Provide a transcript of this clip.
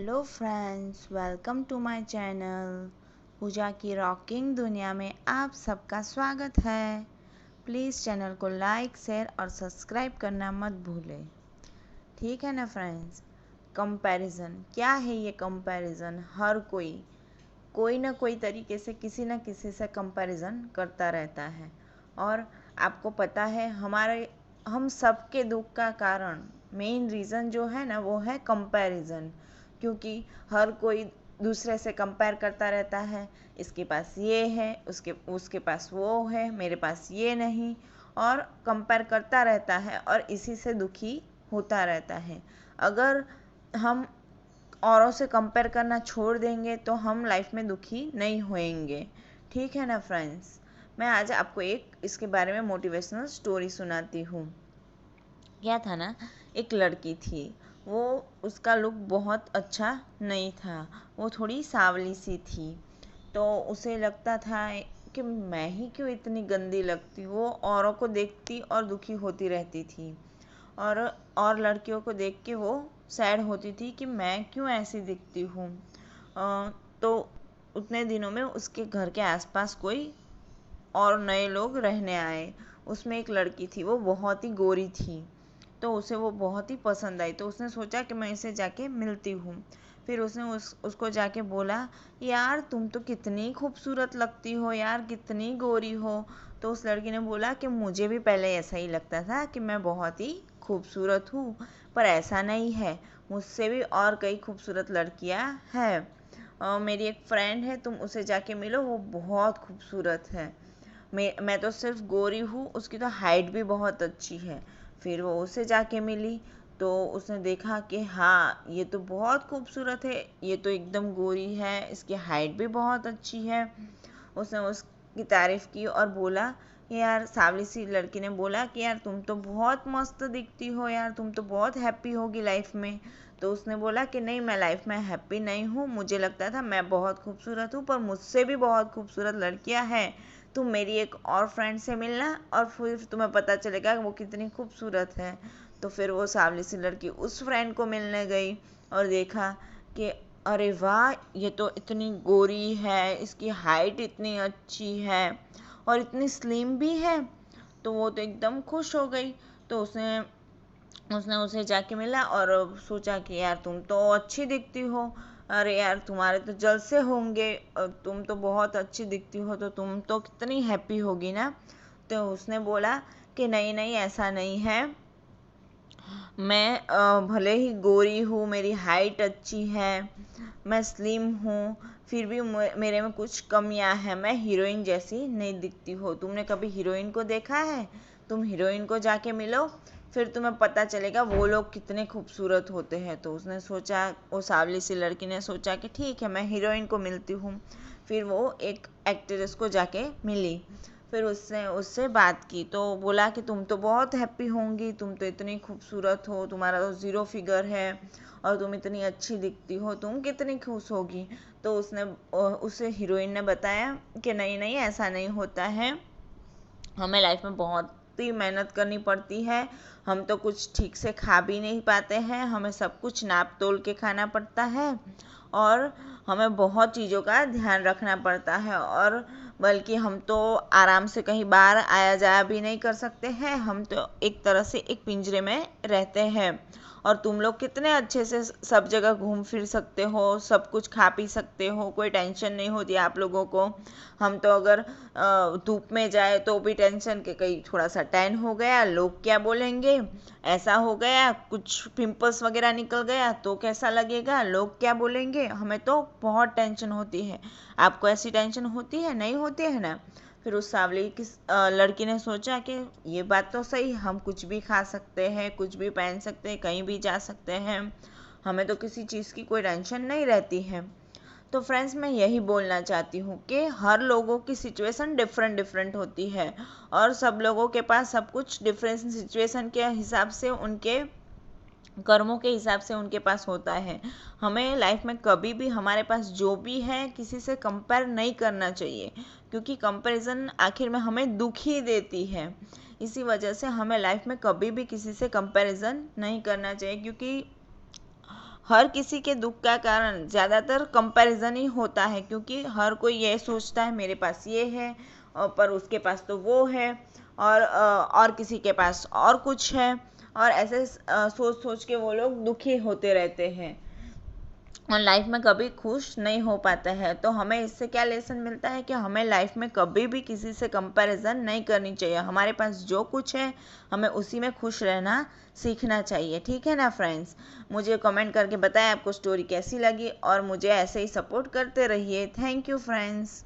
Hello friends, welcome to my channel. Pooja की rocking दुनिया में आप सबका स्वागत है। प्लीज़ चैनल को लाइक, शेयर और सब्सक्राइब करना मत भूलें। ठीक है ना फ्रेंड्स। कंपैरिजन क्या है ये कंपैरिजन? हर कोई ना कोई तरीके से किसी न किसी से कंपैरिजन करता रहता है। और आपको पता है हम सबके दुख का कारण मेन रीज़न जो है ना वो है कंपैरिजन। क्योंकि हर कोई दूसरे से कंपेयर करता रहता है। इसके पास ये है, उसके उसके पास वो है, मेरे पास ये नहीं। और कंपेयर करता रहता है और इसी से दुखी होता रहता है। अगर हम औरों से कंपेयर करना छोड़ देंगे तो हम लाइफ में दुखी नहीं होएंगे। ठीक है ना फ्रेंड्स। मैं आज आपको एक इसके बारे में मोटिवेशनल स्टोरी सुनाती हूँ। क्या था ना, एक लड़की थी। वो उसका लुक बहुत अच्छा नहीं था। वो थोड़ी सांवली सी थी। तो उसे लगता था कि मैं ही क्यों इतनी गंदी लगती। वो औरों को देखती और दुखी होती रहती थी। और लड़कियों को देख के वो सैड होती थी कि मैं क्यों ऐसी दिखती हूँ। तो उतने दिनों में उसके घर के आसपास कोई और नए लोग रहने आए। उसमें एक लड़की थी, वो बहुत ही गोरी थी। तो उसे वो बहुत ही पसंद आई। तो उसने सोचा कि मैं इसे जाके मिलती हूँ। फिर उसने उसको जाके बोला, यार तुम तो कितनी खूबसूरत लगती हो यार, कितनी गोरी हो। तो उस लड़की ने बोला कि मुझे भी पहले ऐसा ही लगता था कि मैं बहुत ही खूबसूरत हूँ, पर ऐसा नहीं है। मुझसे भी और कई खूबसूरत लड़कियाँ हैं। मेरी एक फ्रेंड है, तुम उसे जाके मिलो, वो बहुत खूबसूरत है। मैं तो सिर्फ गोरी हूँ, उसकी तो हाइट भी बहुत अच्छी है। फिर वो उससे जाके मिली। तो उसने देखा कि हाँ, ये तो बहुत खूबसूरत है, ये तो एकदम गोरी है, इसकी हाइट भी बहुत अच्छी है। उसने उसकी तारीफ़ की और बोला कि यार, सांवली सी लड़की ने बोला कि यार तुम तो बहुत मस्त दिखती हो यार, तुम तो बहुत हैप्पी होगी लाइफ में। तो उसने बोला कि नहीं, मैं लाइफ में हैप्पी नहीं हूँ। मुझे लगता था मैं बहुत खूबसूरत हूँ, पर मुझसे भी बहुत खूबसूरत लड़कियाँ हैं। तुम मेरी एक और फ्रेंड से मिलना और फिर तुम्हें पता चलेगा वो कितनी खूबसूरत है। तो फिर वो सांवली सी लड़की उस फ्रेंड को मिलने गई और देखा कि अरे वाह, ये तो इतनी गोरी है, इसकी हाइट इतनी अच्छी है और इतनी स्लिम भी है। तो वो तो एकदम खुश हो गई। तो उसने उसने उसे जाके मिला और सोचा कि यार तुम तो अच्छी दिखती हो। अरे यार, तुम्हारे तो जलसे होंगे, तुम तो बहुत अच्छी दिखती हो, तो तुम तो कितनी हैप्पी होगी ना। तो उसने बोला कि नहीं नहीं, ऐसा नहीं है। मैं भले ही गोरी हूँ, मेरी हाइट अच्छी है, मैं स्लिम हूँ, फिर भी मेरे में कुछ कमियां हैं। मैं हीरोइन जैसी नहीं दिखती हो। तुमने कभी हीरोइन को देखा है? तुम हीरोइन को जाके मिलो, फिर तुम्हें पता चलेगा वो लोग कितने खूबसूरत होते हैं। तो उसने सोचा, वो सांवली सी लड़की ने सोचा कि ठीक है, मैं हीरोइन को मिलती हूँ। फिर वो एक एक्ट्रेस को जाके मिली। फिर उससे उससे बात की तो बोला कि तुम तो बहुत हैप्पी होंगी, तुम तो इतनी खूबसूरत हो, तुम्हारा तो ज़ीरो फिगर है और तुम इतनी अच्छी दिखती हो, तुम कितनी खुश होगी। तो उसे हीरोइन ने बताया कि नहीं नहीं, ऐसा नहीं होता है, हमें लाइफ में बहुत ही मेहनत करनी पड़ती है। हम तो कुछ ठीक से खा भी नहीं पाते हैं, हमें सब कुछ नाप तोल के खाना पड़ता है और हमें बहुत चीज़ों का ध्यान रखना पड़ता है। और बल्कि हम तो आराम से कहीं बाहर आया जाया भी नहीं कर सकते हैं, हम तो एक तरह से एक पिंजरे में रहते हैं। और तुम लोग कितने अच्छे से सब जगह घूम फिर सकते हो, सब कुछ खा पी सकते हो, कोई टेंशन नहीं होती आप लोगों को। हम तो अगर धूप में जाए तो भी टेंशन के, कहीं थोड़ा सा टैन हो गया, लोग क्या बोलेंगे, ऐसा हो गया, कुछ पिंपल्स वगैरह निकल गया तो कैसा लगेगा, लोग क्या बोलेंगे, हमें तो बहुत टेंशन होती है। आपको ऐसी टेंशन होती है? नहीं होती है ना। फिर उस सांवली की लड़की ने सोचा कि ये बात तो सही, हम कुछ भी खा सकते हैं, कुछ भी पहन सकते हैं, कहीं भी जा सकते हैं, हमें तो किसी चीज़ की कोई टेंशन नहीं रहती है। तो फ्रेंड्स, मैं यही बोलना चाहती हूँ कि हर लोगों की सिचुएशन डिफरेंट डिफरेंट होती है और सब लोगों के पास सब कुछ डिफरेंट सिचुएशन के हिसाब से, उनके कर्मों के हिसाब से उनके पास होता है। हमें लाइफ में कभी भी हमारे पास जो भी है किसी से कंपेयर नहीं करना चाहिए, क्योंकि कंपैरिजन आखिर में हमें दुख ही देती है। इसी वजह से हमें लाइफ में कभी भी किसी से कंपैरिजन नहीं करना चाहिए, क्योंकि हर किसी के दुख का कारण ज़्यादातर कंपैरिजन ही होता है, क्योंकि हर कोई ये सोचता है मेरे पास ये है पर उसके पास तो वो है, और किसी के पास और कुछ है, और ऐसे सोच सोच के वो लोग दुखी होते रहते हैं और लाइफ में कभी खुश नहीं हो पाता है। तो हमें इससे क्या लेसन मिलता है कि हमें लाइफ में कभी भी किसी से कंपैरिजन नहीं करनी चाहिए। हमारे पास जो कुछ है हमें उसी में खुश रहना सीखना चाहिए। ठीक है ना फ्रेंड्स? मुझे कमेंट करके बताएं आपको स्टोरी कैसी लगी और मुझे ऐसे ही सपोर्ट करते रहिए। Thank you friends.